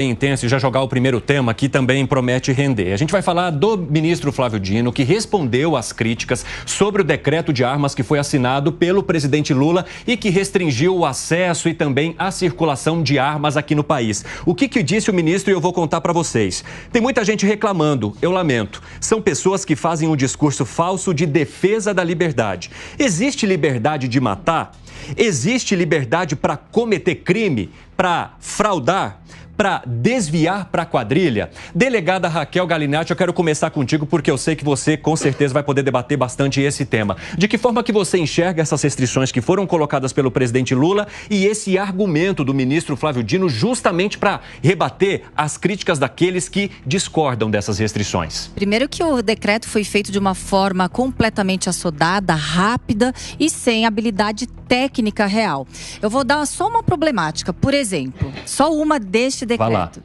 intenso e já jogar o primeiro tema que também promete render. A gente vai falar do ministro Flávio Dino, que respondeu às críticas sobre o decreto de armas que foi assinado pelo presidente Lula e que restringiu o acesso e também a circulação de armas aqui no país. O que disse o ministro, eu vou contar para vocês. Tem muita gente reclamando, eu lamento. São pessoas que fazem um discurso falso de defesa da liberdade. Existe liberdade de matar? Existe liberdade para cometer crime, para fraudar, para desviar para a quadrilha? Delegada Raquel Galinatti, eu quero começar contigo porque eu sei que você com certeza vai poder debater bastante esse tema. De que forma que você enxerga essas restrições que foram colocadas pelo presidente Lula e esse argumento do ministro Flávio Dino justamente para rebater as críticas daqueles que discordam dessas restrições? Primeiro que o decreto foi feito de uma forma completamente assodada, rápida e sem habilidade técnica real. Eu vou dar só uma problemática, por exemplo, só uma deste decreto.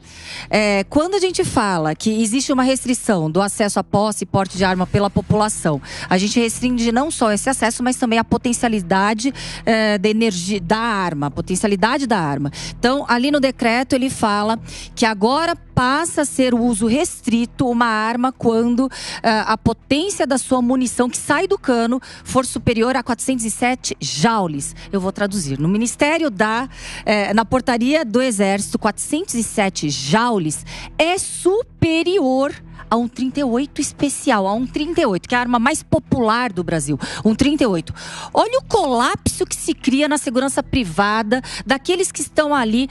Quando a gente fala que existe uma restrição do acesso à posse e porte de arma pela população, a gente restringe não só esse acesso, mas também a potencialidade da energia da arma, a potencialidade da arma. Então, ali no decreto ele fala que agora passa a ser o uso restrito uma arma quando a potência da sua munição que sai do cano for superior a 407 joules. Eu vou traduzir. No Ministério na portaria do Exército, 407 joules é superior a um 38 especial, a um 38, que é a arma mais popular do Brasil, um 38. Olha o colapso que se cria na segurança privada, daqueles que estão ali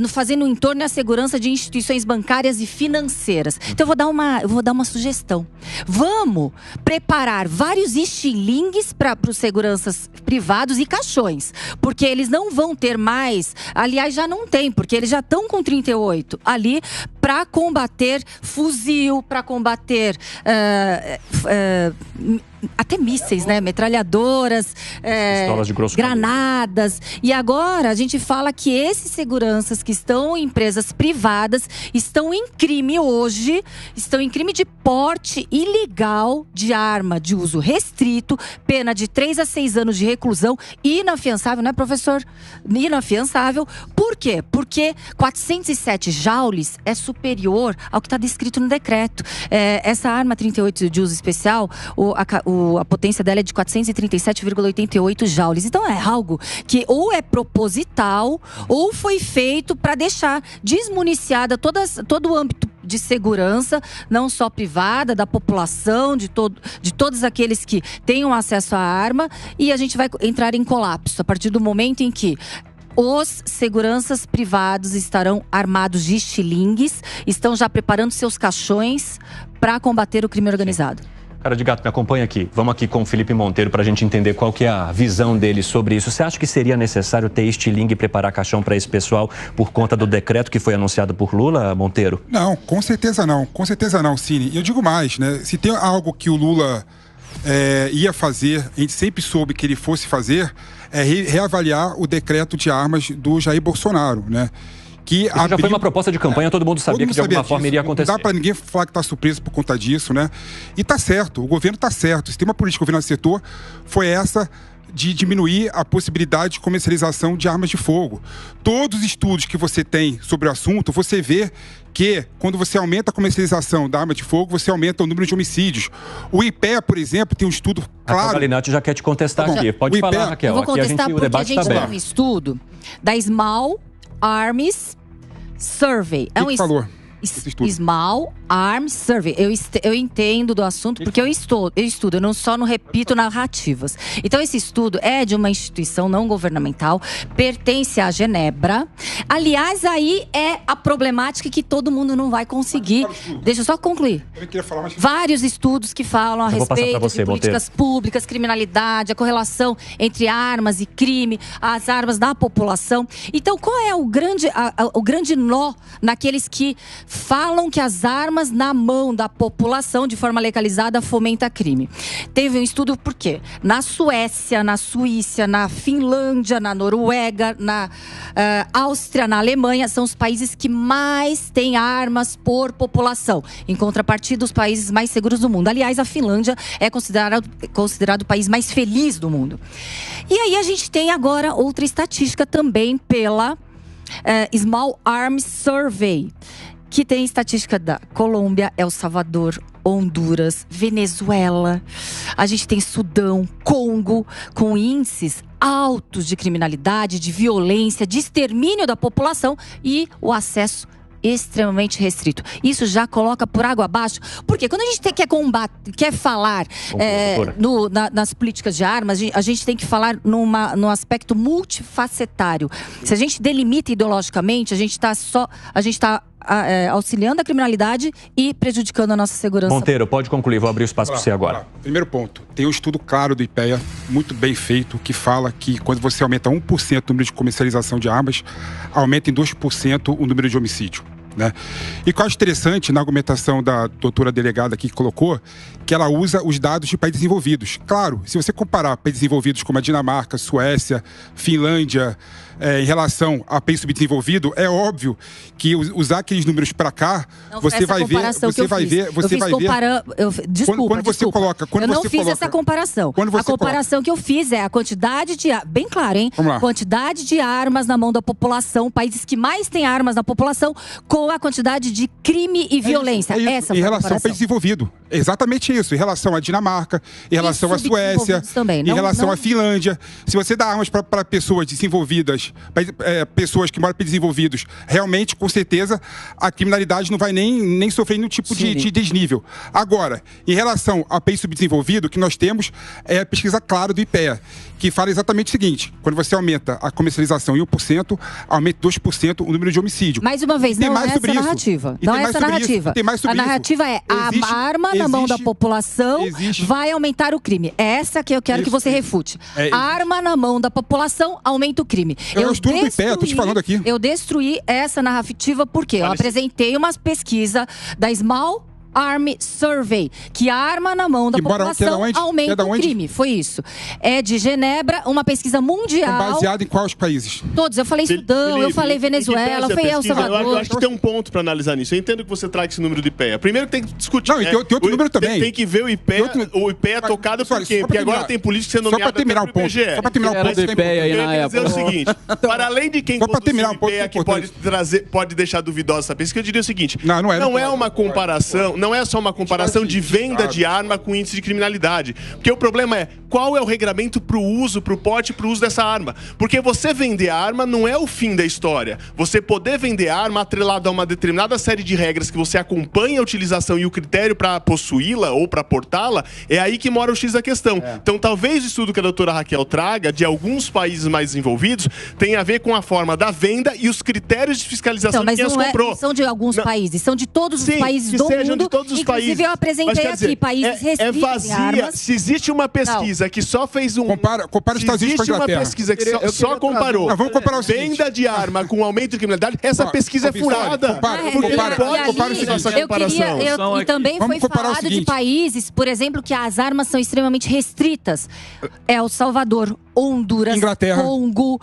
fazendo o entorno e a segurança de instituições bancárias e financeiras. Então eu vou dar uma sugestão. Vamos preparar vários estilingues para os seguranças privados e caixões, porque eles não vão ter mais, aliás já não tem, porque eles já estão com 38 ali para combater fuzil, para combater até mísseis, né? Metralhadoras, pistolas de grosso granadas. E agora a gente fala que esses seguranças que estão em empresas privadas estão em crime hoje, estão em crime de porte ilegal de arma de uso restrito, pena de 3 a 6 anos de reclusão, inafiançável, né, professor? Inafiançável. Por quê? Porque 407 joules é superior ao que está descrito no decreto. Essa arma 38 de uso especial, a potência dela é de 437,88 joules. Então é algo que ou é proposital ou foi feito para deixar desmuniciada todo o âmbito de segurança, não só privada, da população, de todos aqueles que tenham acesso à arma, e a gente vai entrar em colapso a partir do momento em que os seguranças privados estarão armados de estilingues, estão já preparando seus caixões para combater o crime organizado. Cara de gato, me acompanha aqui. Vamos aqui com o Felipe Monteiro para a gente entender qual que é a visão dele sobre isso. Você acha que seria necessário ter estilingue e preparar caixão para esse pessoal por conta do decreto que foi anunciado por Lula, Monteiro? Não, com certeza não, Cine. E eu digo mais, né? Se tem algo que o Lula ia fazer, a gente sempre soube que ele fosse fazer, é reavaliar o decreto de armas do Jair Bolsonaro, né? Já foi uma proposta de campanha, todo mundo sabia que de alguma forma iria acontecer. Não dá para ninguém falar que está surpreso por conta disso, né? E tá certo, o governo tá certo. Se tem uma política que o governo acertou, foi essa de diminuir a possibilidade de comercialização de armas de fogo. Todos os estudos que você tem sobre o assunto, você vê que quando você aumenta a comercialização da arma de fogo, você aumenta o número de homicídios. O IPEA, por exemplo, tem um estudo claro... A Galinatti já quer te contestar aqui. Pode falar, Raquel. Eu vou contestar porque a gente tem um estudo da Small Arms Survey. Quem falou? Small Arms Survey. Eu entendo do assunto porque eu estudo, eu não repito narrativas. Então esse estudo é de uma instituição não governamental, pertence à Genebra. Aliás, aí é a problemática que todo mundo não vai conseguir. Deixa eu só concluir. Vários estudos que falam a respeito de políticas públicas, criminalidade, a correlação entre armas e crime, as armas da população. Então qual é o grande nó naqueles que falam que as armas na mão da população, de forma legalizada, fomenta crime? Teve um estudo por quê? Na Suécia, na Suíça, na Finlândia, na Noruega, na Áustria, na Alemanha, são os países que mais têm armas por população. Em contrapartida, os países mais seguros do mundo. Aliás, a Finlândia é considerado o país mais feliz do mundo. E aí a gente tem agora outra estatística também pela Small Arms Survey, que tem estatística da Colômbia, El Salvador, Honduras, Venezuela. A gente tem Sudão, Congo, com índices altos de criminalidade, de violência, de extermínio da população e o acesso extremamente restrito. Isso já coloca por água abaixo, porque quando a gente quer falar nas políticas de armas, a gente tem que falar num aspecto multifacetário. Se a gente delimita ideologicamente, a gente está auxiliando a criminalidade e prejudicando a nossa segurança. Monteiro, pode concluir, vou abrir o espaço para você agora. Primeiro ponto, tem um estudo claro do IPEA, muito bem feito, que fala que quando você aumenta 1% o número de comercialização de armas, aumenta em 2% o número de homicídio. Né? E o que eu acho interessante na argumentação da doutora delegada aqui que colocou, que ela usa os dados de países desenvolvidos. Claro, se você comparar países desenvolvidos como a Dinamarca, Suécia, Finlândia, em relação a país subdesenvolvido, é óbvio que usar aqueles números para cá, você vai ver. Eu não fiz essa comparação. A comparação que eu fiz é a quantidade de. Bem claro, hein? Quantidade de armas na mão da população, países que mais têm armas na população, com a quantidade de crime e violência. Essa em relação ao país desenvolvido. Exatamente isso. Em relação à Dinamarca, em relação à Suécia, também. Em relação à Finlândia. Se você dá armas para pessoas desenvolvidas, pessoas que moram em desenvolvidos, realmente, com certeza, a criminalidade não vai nem sofrer nenhum tipo de desnível. Agora, em relação ao país subdesenvolvido, o que nós temos é a pesquisa clara do IPEA, que fala exatamente o seguinte: quando você aumenta a comercialização em 1%, aumenta 2% o número de homicídio. Mais uma vez, não é essa narrativa. Não é essa narrativa. A narrativa é a arma na mão da população vai aumentar o crime. É essa que eu quero que você refute. A arma na mão da população aumenta o crime. Eu destruí essa narrativa porque eu apresentei uma pesquisa da Small Arm Survey, que a arma na mão da população aumenta o crime. Foi isso. É de Genebra, uma pesquisa mundial. Baseada em quais países? Todos. Eu falei Sudão, eu falei Venezuela, eu falei El Salvador. Eu acho que tem um ponto para analisar nisso. Eu entendo que você traga esse número do IPEA. Primeiro que tem que discutir. Não, e tem outro número também. Tem que ver o IPEA. O IPEA é tocado por quê? Porque agora tem política sendo nomeada pelo IBGE. Só para terminar o ponto do IPEA aí na época. Eu queria dizer o seguinte: para além de quem conduz o IPEA que pode deixar duvidosa essa pesquisa, eu diria o seguinte: não é uma comparação, não é só uma comparação de venda de arma com índice de criminalidade. Porque o problema é qual é o regramento pro uso, pro porte, pro uso dessa arma. Porque você vender arma não é o fim da história. Você poder vender arma atrelado a uma determinada série de regras que você acompanha a utilização e o critério para possuí-la ou para portá-la, é aí que mora o X da questão. Então, talvez o estudo que a doutora Raquel traga de alguns países mais desenvolvidos tenha a ver com a forma da venda e os critérios de fiscalização de quem as comprou. Não são de alguns países, são de todos os países do mundo. De todos os países. Eu apresentei aqui países restritos. É vazia. Se existe uma pesquisa que só fez um. Compara os Estados Unidos com a Inglaterra. Se existe uma pesquisa que só comparou vamos comparar o seguinte: venda de arma com aumento de criminalidade, essa pesquisa é furada. Compara o seguinte. E também foi falado de países, por exemplo, que as armas são extremamente restritas. El Salvador, Honduras, Inglaterra, Congo,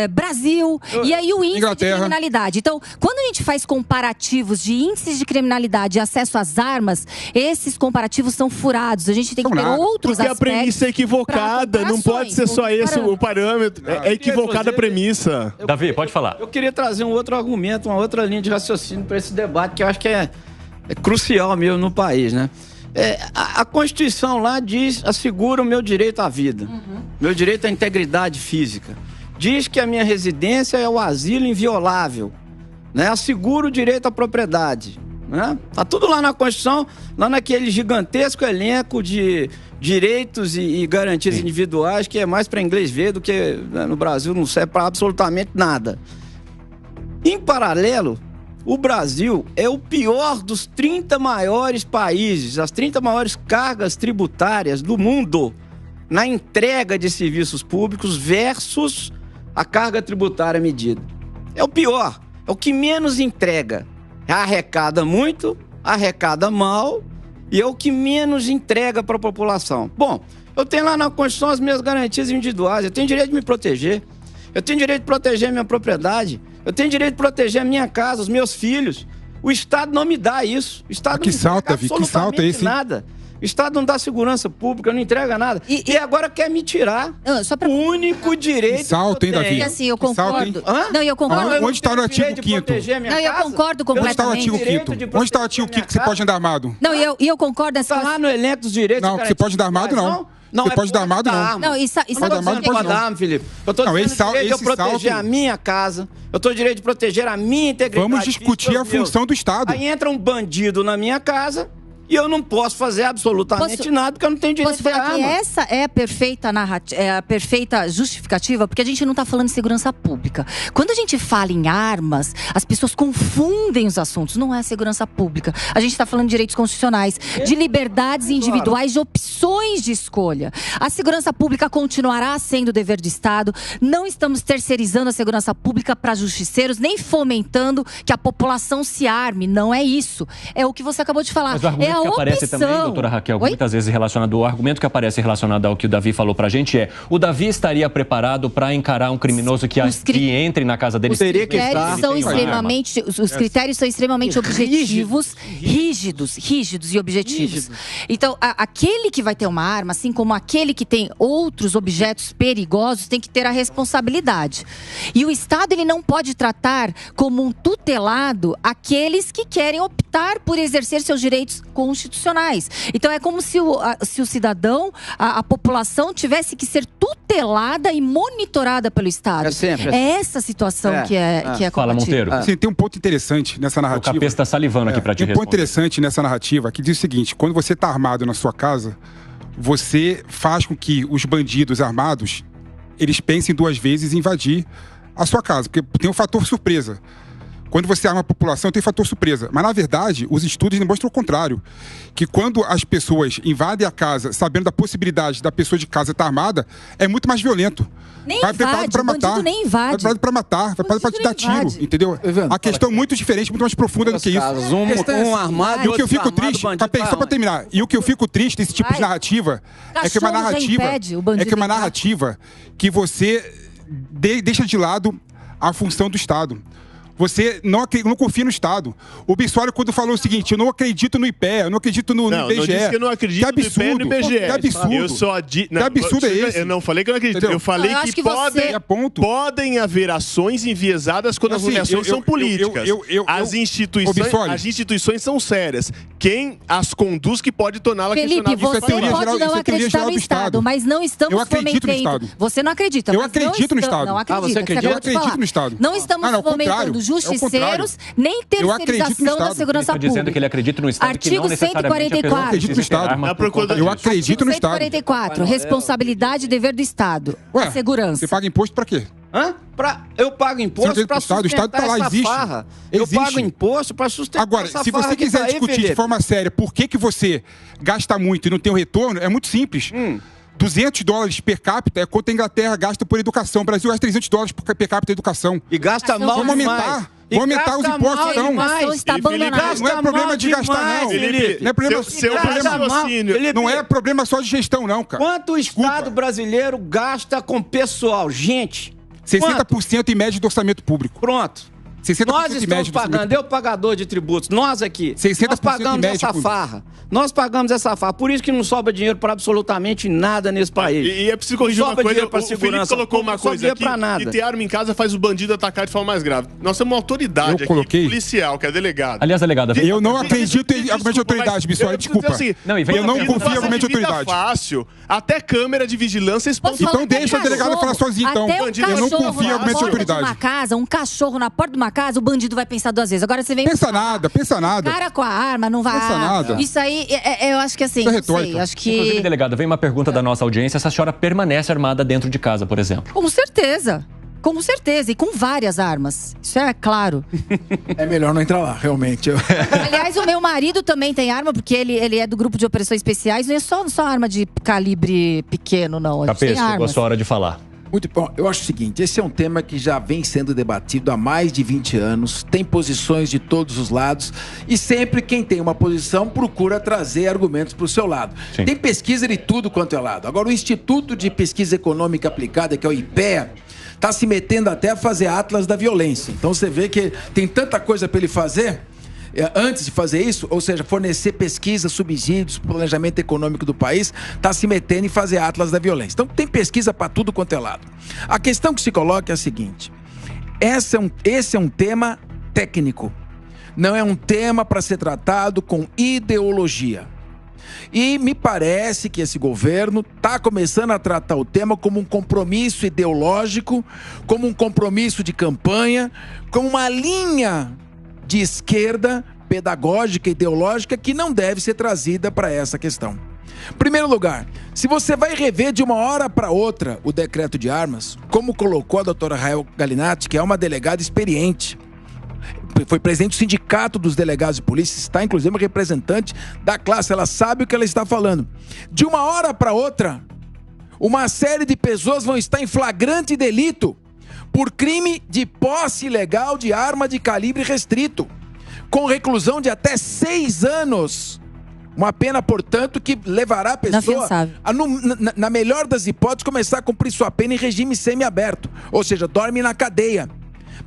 Brasil. E aí o índice de criminalidade. Então, quando a gente faz comparativos de índices de criminalidade e acesso às armas, esses comparativos são furados. A gente tem que ter outros aspectos. Porque a premissa é equivocada. Não pode ser só esse o parâmetro. É equivocada a premissa. Davi, pode falar. Eu queria trazer um outro argumento, uma outra linha de raciocínio para esse debate, que eu acho que é crucial mesmo no país, né? A Constituição lá assegura o meu direito à vida, meu direito à integridade física. Diz que a minha residência é o asilo inviolável, né? Assegura o direito à propriedade, né? Tá tudo lá na Constituição, lá naquele gigantesco elenco de direitos e garantias individuais, que é mais para inglês ver do que, né, no Brasil não serve para absolutamente nada. Em paralelo, o Brasil é o pior dos 30 maiores países, as 30 maiores cargas tributárias do mundo na entrega de serviços públicos versus a carga tributária medida. É o pior, é o que menos entrega. Arrecada muito, arrecada mal e é o que menos entrega para a população. Bom, eu tenho lá na Constituição as minhas garantias individuais, eu tenho direito de me proteger, eu tenho direito de proteger a minha propriedade, eu tenho direito de proteger a minha casa, os meus filhos. O Estado não me dá isso. O Estado que não me dá absolutamente esse nada. O Estado não dá segurança pública, não entrega nada. E agora quer me tirar o único direito salto, hein, Davi? Assim, eu concordo. Não, eu concordo. Onde está o artigo 5º? Não, eu concordo completamente. Onde está o artigo 5º? Onde está o artigo 5º que você pode andar armado? Não, eu concordo. Está lá no elenco dos direitos. Não, você pode andar armado, não. Não, você pode dar armado, não. Não, isso pode dar arma, Felipe. Eu estou dizendo o direito de eu proteger a minha casa. Eu estou direito de proteger a minha integridade. Vamos discutir a função do Estado. Aí entra um bandido na minha casa e eu não posso fazer absolutamente nada porque eu não tenho direito de arma. Posso falar que essa é a perfeita narrativa, é a perfeita justificativa, porque a gente não está falando de segurança pública. Quando a gente fala em armas, as pessoas confundem os assuntos. Não é segurança pública. A gente está falando de direitos constitucionais, de liberdades individuais, de opções de escolha. A segurança pública continuará sendo dever do Estado. Não estamos terceirizando a segurança pública para justiceiros, nem fomentando que a população se arme. Não é isso. É o que você acabou de falar. É a que aparece também, doutora Raquel, muitas vezes relacionado, o argumento que aparece relacionado ao que o Davi falou pra gente é: o Davi estaria preparado para encarar um criminoso que entre na casa dele? Os critérios são extremamente objetivos, rígidos e objetivos. Então, aquele que vai ter uma arma, assim como aquele que tem outros objetos perigosos, tem que ter a responsabilidade. E o Estado, ele não pode tratar como um tutelado aqueles que querem optar por exercer seus direitos constitucionais. Então é como se o cidadão, a população tivesse que ser tutelada e monitorada pelo Estado. É essa situação que é Fala, Monteiro. Sim, tem um ponto interessante nessa narrativa. O Capês está salivando aqui para te responder. Tem um ponto interessante nessa narrativa que diz o seguinte: quando você está armado na sua casa, você faz com que os bandidos armados eles pensem duas vezes em invadir a sua casa, porque tem um fator surpresa. Quando você arma a população, tem fator surpresa. Mas, na verdade, os estudos demonstram o contrário. Que quando as pessoas invadem a casa, sabendo da possibilidade da pessoa de casa estar armada, é muito mais violento. Vai preparado para matar. Nem invade. Vai preparado para matar. Vai preparado para te dar tiro. Entendeu? A questão é muito diferente, muito mais profunda do que isso. Um armado e o que eu fico triste, só para terminar, e o que eu fico triste desse tipo de narrativa é que é uma narrativa que você deixa de lado a função do Estado. Você não confia no Estado. O Bissoli, quando falou o seguinte: eu não acredito no IPEA, eu não acredito no IBGE. Não disse que eu não acredito no IPEA e no IBGE. Que absurdo. Que absurdo é esse? Eu não falei que eu não acredito. Entendeu? Eu falei que podem haver ações enviesadas quando as nomeações são políticas. As instituições são sérias. Quem as conduz que pode torná-la questionável. Felipe, você pode não acreditar no Estado, mas não estamos fomentando. Você não acredita. Eu acredito no Estado. Não acredita. Eu acredito no Estado. Não estamos fomentando justiceiros, nem terceirização da segurança pública. Dizendo que ele acredita no Estado, artigo que não necessariamente 144. Eu acredito no Estado. 144. Responsabilidade e dever do Estado. Ué, segurança. Você paga imposto pra quê? Eu pago imposto para sustentar o Estado tá lá, essa farra. Eu pago imposto para sustentar Agora, essa farra. Agora, se você quiser discutir de forma séria por que você gasta muito e não tem um retorno, é muito simples. $200 per capita é quanto a Inglaterra gasta por educação. O Brasil gasta $300 per capita em educação. E gasta mal Vamos aumentar. Vamos aumentar os impostos, então. Não é problema de gastar, não. Felipe, não é problema não é problema só de gestão, não, cara. Quanto o Estado brasileiro gasta com pessoal? Gente, 60% em média do orçamento público. Pronto. Nós estamos pagando, eu pagador de tributos, nós aqui, nós pagamos essa farra. Nós pagamos essa farra. Por isso que não sobra dinheiro para absolutamente nada nesse país. E é preciso corrigir uma coisa. O Felipe colocou uma coisa aqui, que ter arma em casa faz o bandido atacar de forma mais grave. Nós temos uma autoridade aqui, policial, que é delegado. Aliás, delegada... Eu não acredito em argumento de autoridade, Bissoli, desculpa. Eu não confio em argumento de autoridade. Fácil. Até câmera de vigilância... Então deixa a delegada falar sozinha, então. Eu não confio em argumento de autoridade. Um cachorro na porta de uma casa, o bandido vai pensar duas vezes. Agora você vem... Pensa nada. O cara com a arma não vai... Pensa nada. Isso aí, eu acho que assim... Acho que... Inclusive, delegada, vem uma pergunta da nossa audiência: se a senhora permanece armada dentro de casa, por exemplo? Com certeza. Com certeza, e com várias armas. Isso é claro. É melhor não entrar lá, realmente. Aliás, o meu marido também tem arma, porque ele é do grupo de operações especiais. Não é só arma de calibre pequeno, não. Capês, chegou a sua hora de falar. Muito bom. Eu acho o seguinte, esse é um tema que já vem sendo debatido há mais de 20 anos, tem posições de todos os lados, e sempre quem tem uma posição procura trazer argumentos para o seu lado. Sim. Tem pesquisa de tudo quanto é lado. Agora, o Instituto de Pesquisa Econômica Aplicada, que é o IPEA, está se metendo até a fazer atlas da violência. Então, você vê que tem tanta coisa para ele fazer... antes de fazer isso, ou seja, fornecer pesquisa, subsídios, planejamento econômico do país, está se metendo em fazer atlas da violência. Então tem pesquisa para tudo quanto é lado. A questão que se coloca é a seguinte: esse é um tema técnico, não é um tema para ser tratado com ideologia. E me parece que esse governo está começando a tratar o tema como um compromisso ideológico, como um compromisso de campanha, como uma linha de esquerda pedagógica, ideológica, que não deve ser trazida para essa questão. Em primeiro lugar, se você vai rever de uma hora para outra o decreto de armas, como colocou a doutora Rael Galinatti, que é uma delegada experiente, foi presidente do sindicato dos delegados de polícia, está inclusive uma representante da classe, ela sabe o que ela está falando. De uma hora para outra, uma série de pessoas vão estar em flagrante delito por crime de posse ilegal de arma de calibre restrito, com reclusão de até 6 anos. Uma pena, portanto, que levará a pessoa a, na melhor das hipóteses, começar a cumprir sua pena em regime semiaberto, ou seja, dorme na cadeia.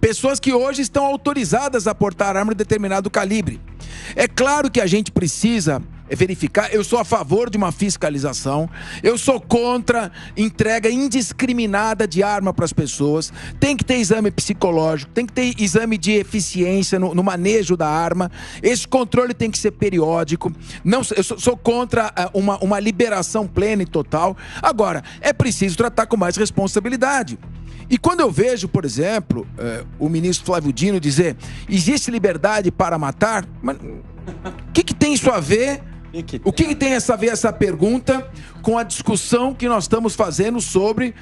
Pessoas que hoje estão autorizadas a portar arma de determinado calibre. É claro que a gente precisa verificar. Eu sou a favor de uma fiscalização. Eu sou contra entrega indiscriminada de arma para as pessoas. Tem que ter exame psicológico, tem que ter exame de eficiência no manejo da arma. Esse controle tem que ser periódico. Não, eu sou contra uma liberação plena e total. Agora, é preciso tratar com mais responsabilidade. E quando eu vejo, por exemplo, o ministro Flávio Dino dizer: existe liberdade para matar, mas o que tem isso a ver? O que tem a ver essa pergunta com a discussão que nós estamos fazendo sobre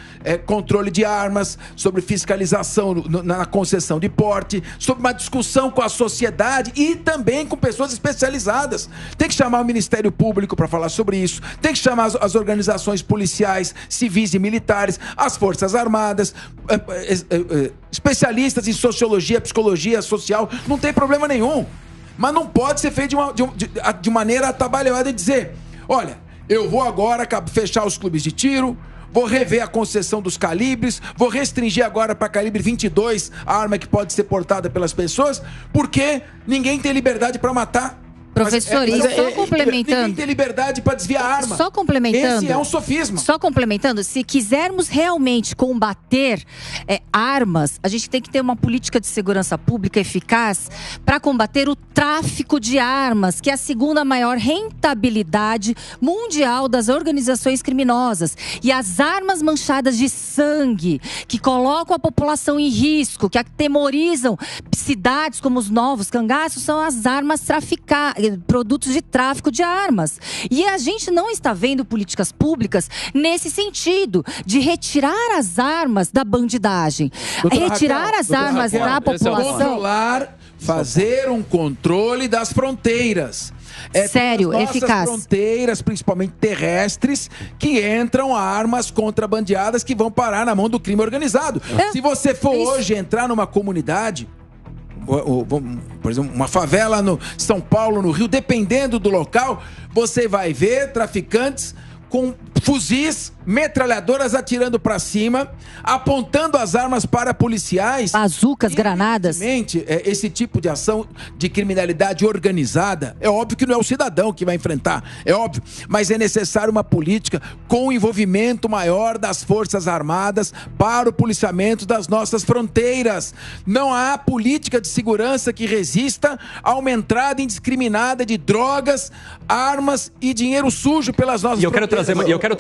controle de armas, sobre fiscalização na concessão de porte, sobre uma discussão com a sociedade e também com pessoas especializadas? Tem que chamar o Ministério Público para falar sobre isso, tem que chamar as organizações policiais, civis e militares, as Forças Armadas, especialistas em sociologia, psicologia social, não tem problema nenhum. Mas não pode ser feito de maneira atabalhada e dizer: olha, eu vou agora fechar os clubes de tiro, vou rever a concessão dos calibres, vou restringir agora para calibre 22 a arma que pode ser portada pelas pessoas, porque ninguém tem liberdade para matar. Professor, só complementando. Ninguém tem liberdade para desviar a arma. Só complementando. Esse é um sofisma. Só complementando, se quisermos realmente combater armas, a gente tem que ter uma política de segurança pública eficaz para combater o tráfico de armas, que é a segunda maior rentabilidade mundial das organizações criminosas. E as armas manchadas de sangue, que colocam a população em risco, que atemorizam cidades como os Novos Cangaços, são as armas traficadas, produtos de tráfico de armas. E a gente não está vendo políticas públicas nesse sentido, de retirar as armas da bandidagem, retirar as armas da população. Controlar, fazer um controle das fronteiras. Sério, eficaz. Fronteiras, principalmente terrestres, que entram armas contrabandeadas que vão parar na mão do crime organizado. Se você for hoje entrar numa comunidade, por exemplo, uma favela no São Paulo, no Rio, dependendo do local, você vai ver traficantes com fuzis, metralhadoras atirando para cima, apontando as armas para policiais. Bazucas, granadas. Esse tipo de ação de criminalidade organizada, é óbvio que não é o cidadão que vai enfrentar, é óbvio, mas é necessário uma política com envolvimento maior das Forças Armadas para o policiamento das nossas fronteiras. Não há política de segurança que resista a uma entrada indiscriminada de drogas, armas e dinheiro sujo pelas nossas fronteiras. Eu